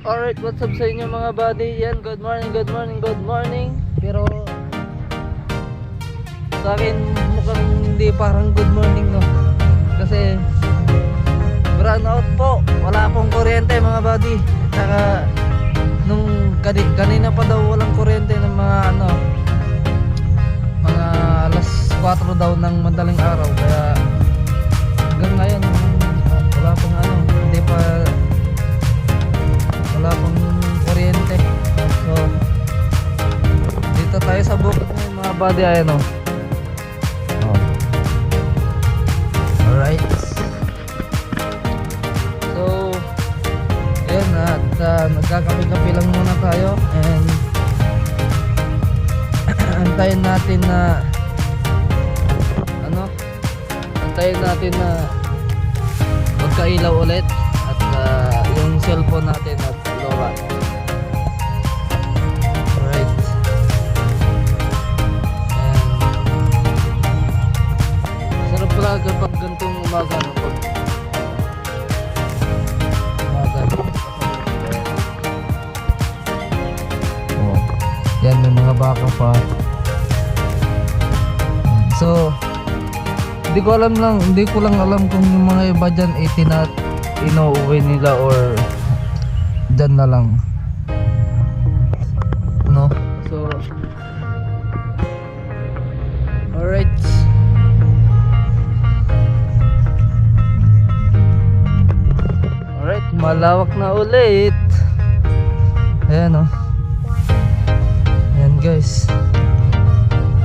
Alright, what's up sa inyo mga buddy? Yan, good morning, good morning, good morning. Pero sa akin mukhang hindi parang good morning, no? Kasi brown out po. Wala pong kuryente mga buddy. Saka nung kanina pa daw walang kuryente ng mga mga alas 4 daw ng madaling araw. Kaya hanggang ngayon wala pong wala pong kuryente. So dito tayo sa bukid ngayon mga buddy. Ayan o. Alright. So ayan, at nagkakape-kape lang muna tayo. And antayin natin na magkailaw ulit. At yung cellphone natin at lowa. Alright. And sarap pala kapag gantong umaga, no? Oh, yan, may mga baka pa. So hindi ko lang alam kung yung mga iba dyan inuuwi nila or dyan na lang, no? So alright. Alright, malawak na ulit. Ayan o. Ayan guys,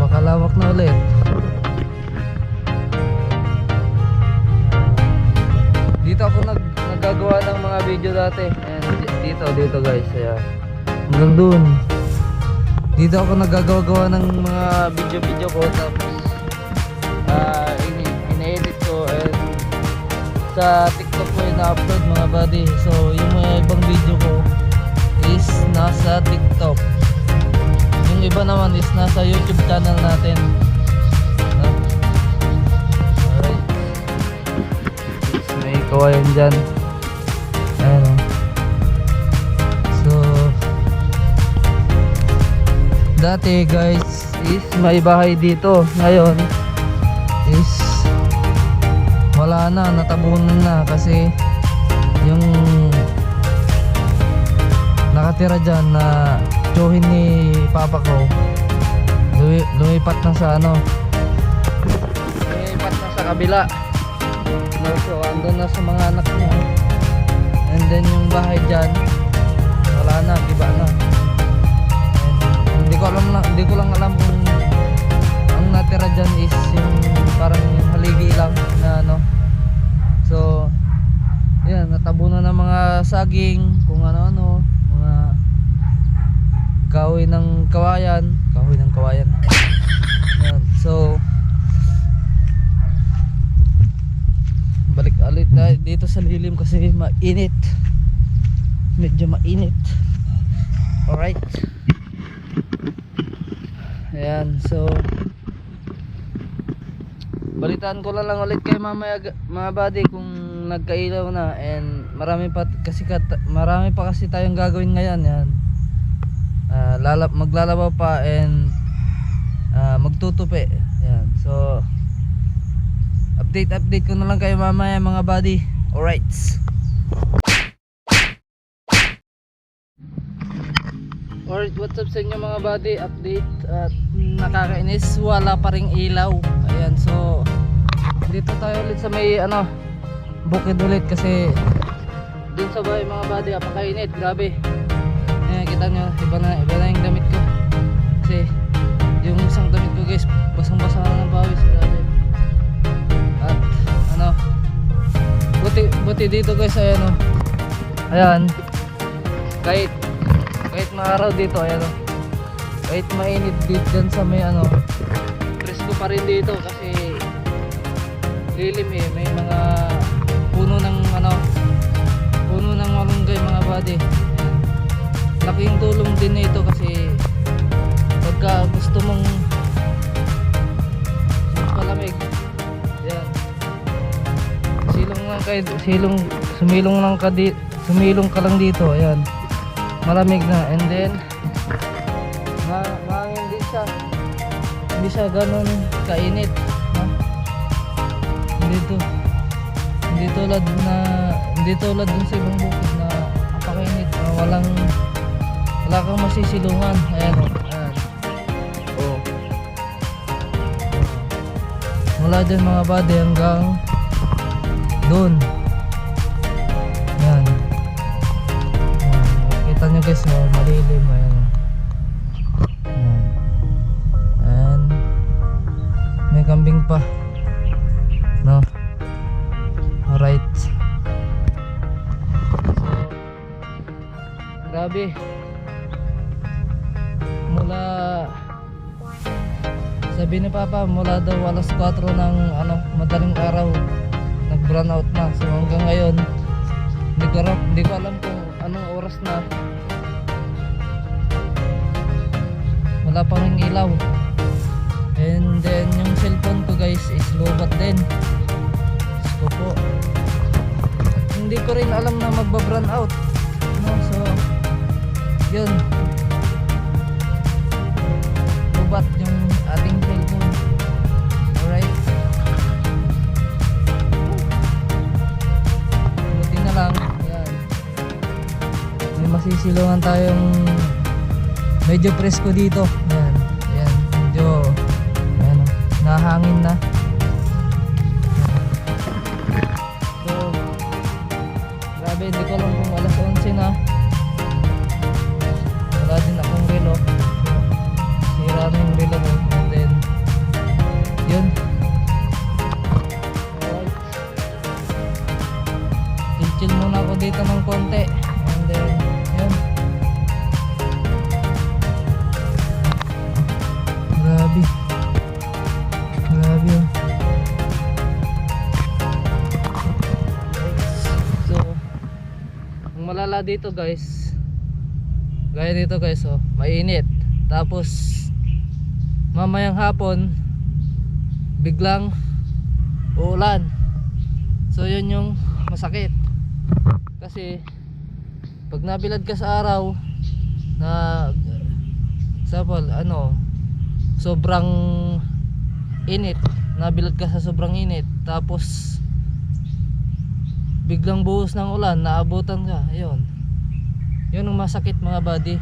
makalawak na ulit. Dito ako naggagawa ng mga video dati. And dito guys. Ayan. Hanggang dun. Dito ako naggagawa ng mga video ko. Tapos ina-edit ko. And sa TikTok ko ina-upload mga buddy. So yung mga ibang video ko is nasa TikTok. Yung iba naman is nasa YouTube channel natin. Kawayan dyan. Ayan o. So dati guys is may bahay dito. Ngayon is wala na, natabunan na. Kasi yung nakatira dyan na tiyuhin ni papa ko lumipat na sa lumipat na sa kabila. So andun na sa mga anak niya. And then yung bahay dyan wala na, iba na. And hindi ko lang alam kung ang natira dyan is yung parang haligi lang na So yan, natabunan ng mga saging, kung ano-ano, mga kahoy ng kawayan. Yan. So balik ulit tayo dito sa lilim kasi mainit, medyo mainit. Alright. Ayan, so balitaan ko lang ulit kayo mamaya mga buddy kung nagkailaw na. And marami pa kasi tayong gagawin ngayon. Yan, maglalabaw pa and magtutupi. Yan, so update ko na lang kayo mamaya mga buddy. Alright. Alright, what's up sa inyo mga buddy? Update. At nakakainis, wala pa ring ilaw. Ayan, so dito tayo ulit sa may bukid ulit. Kasi dun sa bahay mga buddy, apakainit, grabe. Ayan, kita nyo, iba na yung damit ko. Kasi yung isang damit ko guys, basang-basa na ng pawis, grabe. At buti dito guys, ayan, kahit maaraw dito, ayan kahit mainit dito dyan sa may presko pa rin dito. Kasi lilim may mga puno ng malunggay mga buddy. Ayan. Laking tulong din nito kasi pagka gusto mong palamig, yan, sumilong ka lang dito, ayan, malamig na, and then mahangin hindi siya ganun kainit, no? Hindi tulad dun sa ibang bukid na napakainit, wala kang masisilungan. Ayan, ayan. Oh. Mula dyan mga buddy hanggang dun. Ayan. Kita nyo guys, malilim. Ayan. Ayan. Ayan. May kambing pa, no? Alright. So, grabe. Mula, sabi ni Papa, mula daw alas 4 ng madaling araw nag-brown out na. So hanggang ngayon hindi ko alam kung anong oras na. Wala pang ring ilaw. And then yung cellphone ko guys is lobat din. So po, hindi ko rin alam na magba-brown out, no? So yun, lobat yung ating cellphone. Alright, buti na lang, yan, may masisilungan tayong medyo presko dito. Yan, yan, medyo ayan, nahangin na. Hindi ko alam kung alas 11 na. Wala din akong relo. Sira na yung relo ko. And then yun. Alright, chill muna ako dito ng konti. And then yun. Grabe oh. Malala dito guys, gaya dito guys, oh, mainit, tapos mamayang hapon biglang uulan. So yun yung masakit, kasi pag nabilad ka sa araw na example, sobrang init, nabilad ka sa sobrang init, tapos biglang buhos ng ulan, naabutan ka, yun ang masakit mga buddy.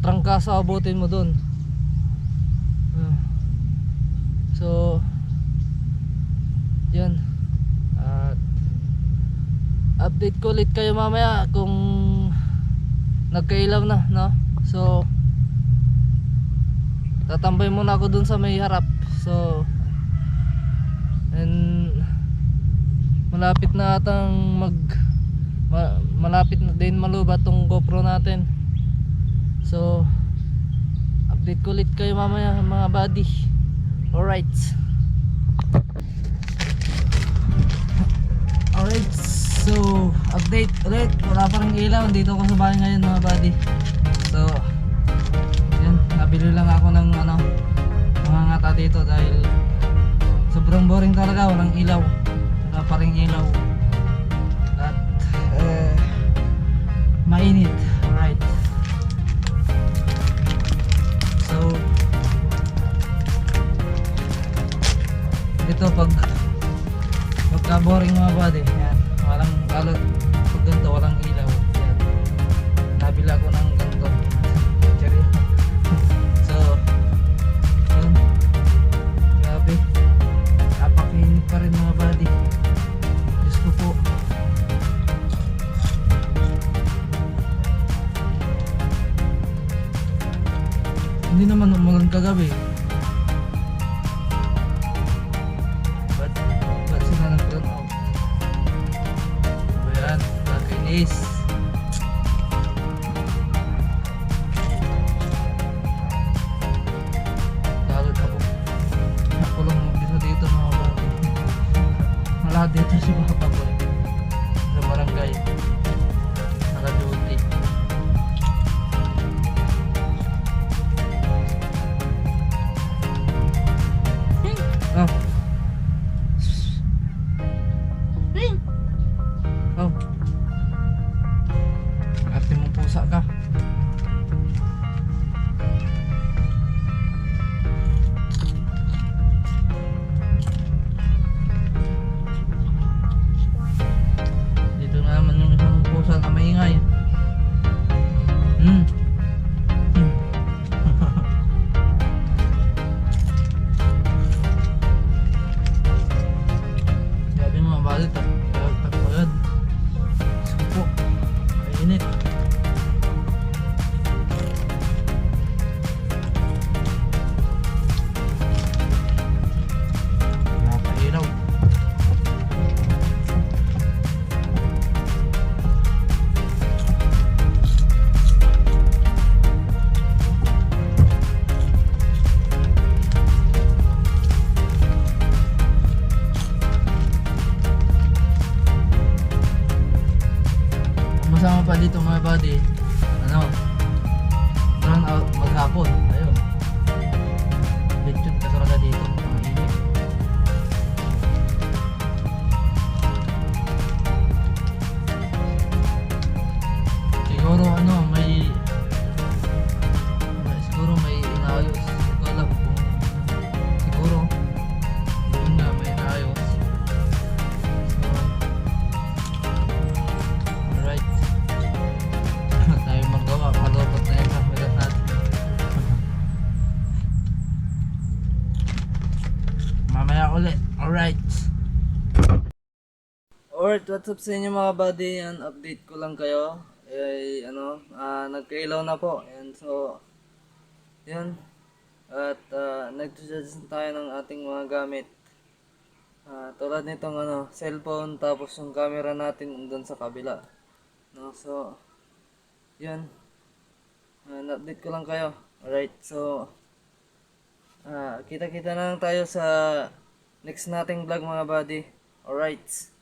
Trangkaso abutin mo dun. So yun, update ko ulit kayo mamaya kung nagkailaw na, no? So tatambay muna ako dun sa may harap. So and malapit na atang malapit na din malubat tong GoPro natin. So update ko ulit kayo mamaya mga buddy. Alright, so update ulit, wala pa rin ilaw, dito ako sa bahay ngayon mga buddy. So yun, nabili lang ako ng mga ngata dito dahil sobrang boring talaga, walang ilaw, wala pa rin ilaw at mainit. Alright, so ito pagka boring mga buddy, yan, walang lalo pag ganito walang ilaw, yan, nabila ko ng ganito. So yun, grabe, napakinit pa rin mga buddy. Diyos ko po. Hindi naman umulan kagabi. Ba't sila nag-brown out? Ayan, nakinis. Lalo ako lang mag-isa dito mga bata. Malahat dito si Papa ko sa barangay, naka-duty. Pusa ka. Dito na naman yung isang pusa na maingay. Hmm. Sabi mo, balit ah. Pagpagod. Supo. Mainit. Napailaw. Masama pa dito mga buddy, ano, brown out maghapon, ayun, lechon ka talaga dito, mga init. Siguro ano, siguro may inayos, ito alam kung, siguro, doon nga may inayos, so, alright. Tayo magawa, malupot na yung kameras natin. Mamaya ulit. Alright. Alright, what's up sa inyo mga buddy? Yan, update ko lang kayo. Nagkailaw na po. Yan, so, yan. At nag-suggest tayo ng ating mga gamit. Tulad nitong cellphone, tapos yung camera natin doon sa kabila. No, so, yan. Na-update ko lang kayo. Alright, so kita-kita na lang tayo sa next nating vlog mga buddy. Alright.